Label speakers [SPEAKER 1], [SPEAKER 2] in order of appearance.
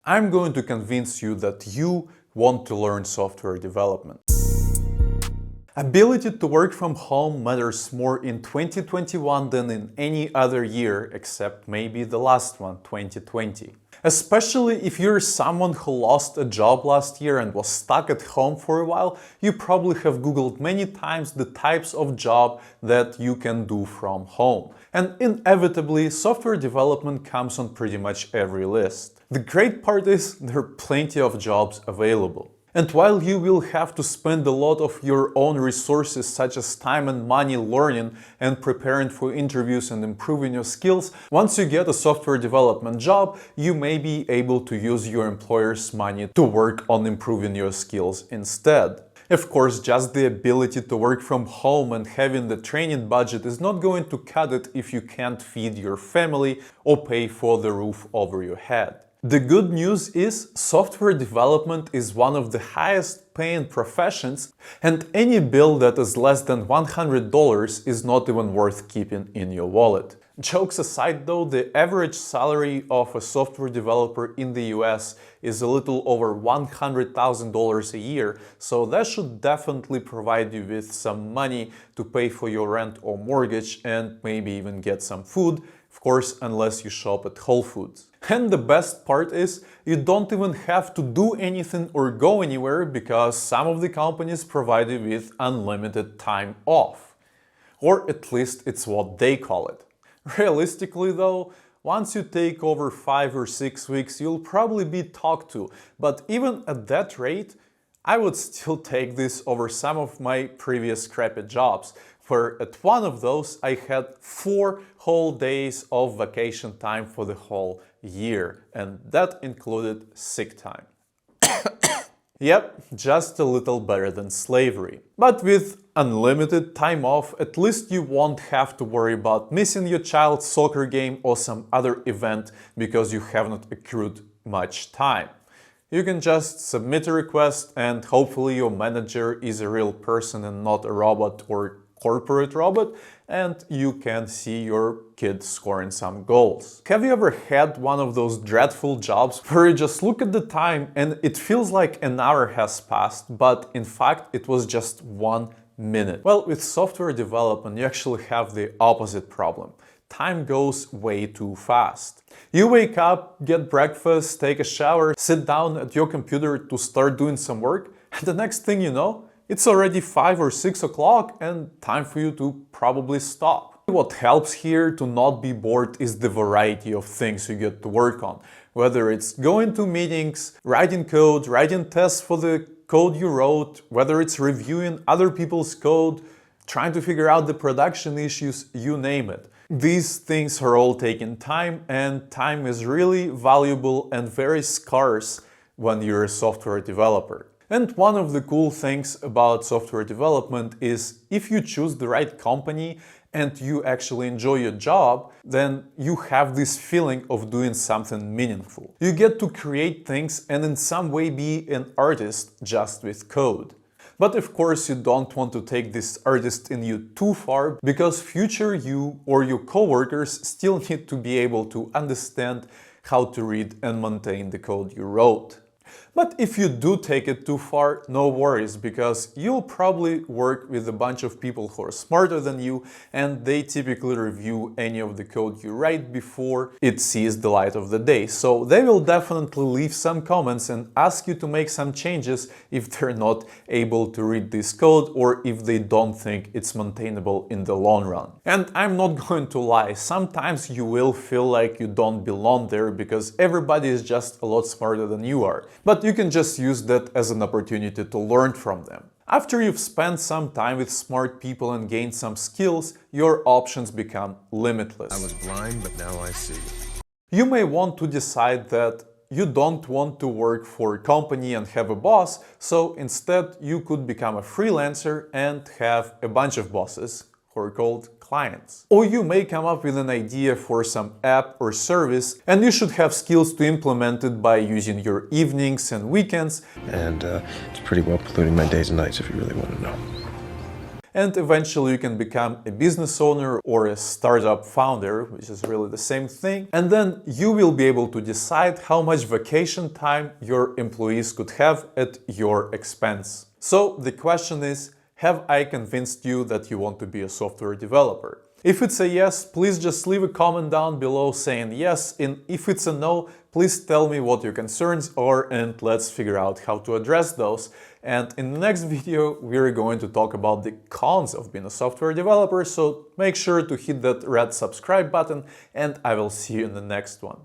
[SPEAKER 1] I'm going to convince you that you want to learn software development. Ability to work from home matters more in 2021 than in any other year, except maybe the last one, 2020. Especially if you're someone who lost a job last year and was stuck at home for a while, you probably have Googled many times the types of job that you can do from home. And inevitably, software development comes on pretty much every list. The great part is there are plenty of jobs available. And while you will have to spend a lot of your own resources such as time and money learning and preparing for interviews and improving your skills, once you get a software development job, you may be able to use your employer's money to work on improving your skills instead. Of course, just the ability to work from home and having the training budget is not going to cut it if you can't feed your family or pay for the roof over your head. The good news is software development is one of the highest paying professions, and any bill that is less than $100 is not even worth keeping in your wallet. Jokes aside though, the average salary of a software developer in the US is a little over $100,000 a year, so that should definitely provide you with some money to pay for your rent or mortgage and maybe even get some food. Of course, unless you shop at Whole Foods. And the best part is, you don't even have to do anything or go anywhere because some of the companies provide you with unlimited time off. Or at least it's what they call it. Realistically though, once you take over 5 or 6 weeks, you'll probably be talked to. But even at that rate, I would still take this over some of my previous crappy jobs, where at one of those I had 4 whole days of vacation time for the whole year, and that included sick time. Yep, just a little better than slavery. But with unlimited time off, at least you won't have to worry about missing your child's soccer game or some other event because you have not accrued much time. You can just submit a request and hopefully your manager is a real person and not a robot or corporate robot, and you can see your kid scoring some goals. Have you ever had one of those dreadful jobs where you just look at the time and it feels like an hour has passed, but in fact it was just 1 minute? Well, with software development you actually have the opposite problem. Time goes way too fast. You wake up, get breakfast, take a shower, sit down at your computer to start doing some work, and the next thing you know, it's already 5 or 6 o'clock and time for you to probably stop. What helps here to not be bored is the variety of things you get to work on. Whether it's going to meetings, writing code, writing tests for the code you wrote, whether it's reviewing other people's code, trying to figure out the production issues, you name it. These things are all taking time, and time is really valuable and very scarce when you're a software developer. And one of the cool things about software development is if you choose the right company and you actually enjoy your job, then you have this feeling of doing something meaningful. You get to create things and in some way be an artist just with code. But of course you don't want to take this artist in you too far, because future you or your coworkers still need to be able to understand how to read and maintain the code you wrote. But if you do take it too far, no worries, because you'll probably work with a bunch of people who are smarter than you, and they typically review any of the code you write before it sees the light of the day. So they will definitely leave some comments and ask you to make some changes if they're not able to read this code or if they don't think it's maintainable in the long run. And I'm not going to lie, sometimes you will feel like you don't belong there because everybody is just a lot smarter than you are. But you can just use that as an opportunity to learn from them. After you've spent some time with smart people and gained some skills, your options become limitless.
[SPEAKER 2] I was blind, but now I see.
[SPEAKER 1] You may want to decide that you don't want to work for a company and have a boss, so instead you could become a freelancer and have a bunch of bosses who are called clients. Or you may come up with an idea for some app or service and you should have skills to implement it by using your evenings and weekends.
[SPEAKER 2] And it's pretty well polluting my days and nights if you really want to know.
[SPEAKER 1] and eventually you can become a business owner or a startup founder, which is really the same thing. And then you will be able to decide how much vacation time your employees could have at your expense. So the question is, have I convinced you that you want to be a software developer? If it's a yes, please just leave a comment down below saying yes, and if it's a no, please tell me what your concerns are and let's figure out how to address those. And in the next video, we're going to talk about the cons of being a software developer, so make sure to hit that red subscribe button and I will see you in the next one.